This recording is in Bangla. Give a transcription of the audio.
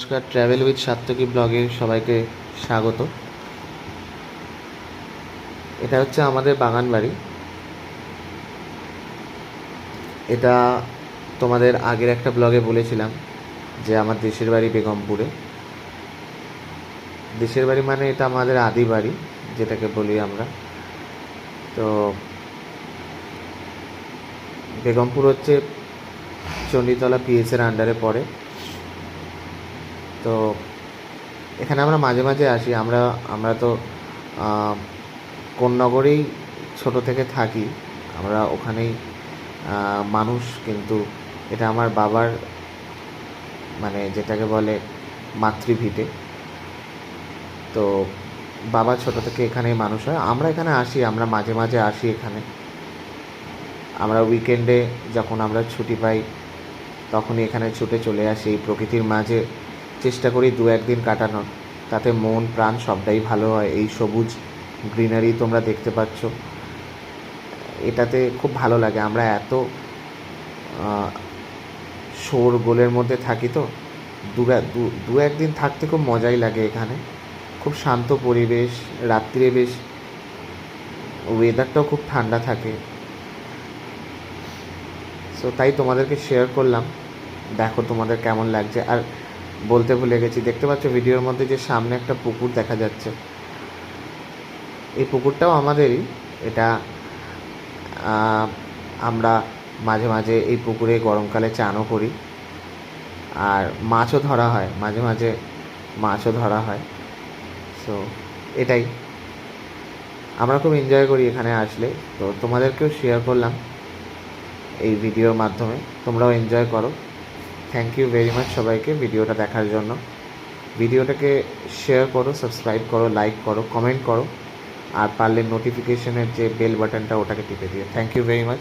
নমস্কার, ট্র্যাভেল উইথ সাত্তকী ব্লগে সবাইকে স্বাগত। এটা হচ্ছে আমাদের বাগান বাড়ি। এটা তোমাদের আগের একটা ব্লগে বলেছিলাম যে আমার দেশের বাড়ি বেগমপুরে। দেশের বাড়ি মানে এটা আমাদের আদি বাড়ি যেটাকে বলি আমরা। তো বেগমপুর হচ্ছে চণ্ডীতলা পিএসের আন্ডারে পড়ে। তো এখানে আমরা মাঝে মাঝে আসি। আমরা তো কোন্নগরেই ছোট থেকে থাকি, আমরা ওখানেই মানুষ। কিন্তু এটা আমার বাবার মানে যেটাকে বলে মাতৃভিটে। তো বাবা ছোট থেকে এখানেই মানুষ হয়। আমরা এখানে আসি, আমরা মাঝে মাঝে আসি এখানে। আমরা উইকেন্ডে যখন আমরা ছুটি পাই তখনই এখানে ছুটে চলে আসি। এই প্রকৃতির মাঝে চেষ্টা করি দু একদিন কাটানোর, তাতে মন প্রাণ সবটাই ভালো হয়। এই সবুজ গ্রিনারি তোমরা দেখতে পাচ্ছ, এটাতে খুব ভালো লাগে। আমরা এত শোরগোলের মধ্যে থাকি, তো দু একদিন থাকতে খুব মজাই লাগে এখানে। খুব শান্ত পরিবেশ, রাত্রিরে বেশ ওয়েদারটাও খুব ঠান্ডা থাকে। সো তাই তোমাদেরকে শেয়ার করলাম, দেখো তোমাদের কেমন লাগছে। আর বলতে ভুলে গেছি, দেখতে পাচ্ছ ভিডিওর মধ্যে যে সামনে একটা পুকুর দেখা যাচ্ছে, এই পুকুরটাও আমাদেরই। এটা আমরা মাঝে মাঝে এই পুকুরে গরমকালে চানও করি, আর মাছও ধরা হয়, মাঝে মাঝে মাছও ধরা হয়। সো এটাই, আমরা খুব এনজয় করি এখানে আসলে। তো তোমাদেরকেও শেয়ার করলাম এই ভিডিওর মাধ্যমে, তোমরাও এনজয় করো। থ্যাংক ইউ ভেরি মাচ সবাইকে ভিডিওটা দেখার জন্য। ভিডিওটাকে শেয়ার করো, সাবস্ক্রাইব করো, লাইক করো, কমেন্ট করো, আর পারলে নোটিফিকেশনের যে বেল বাটনটা ওটাকে টিপে দিও। Thank you very much.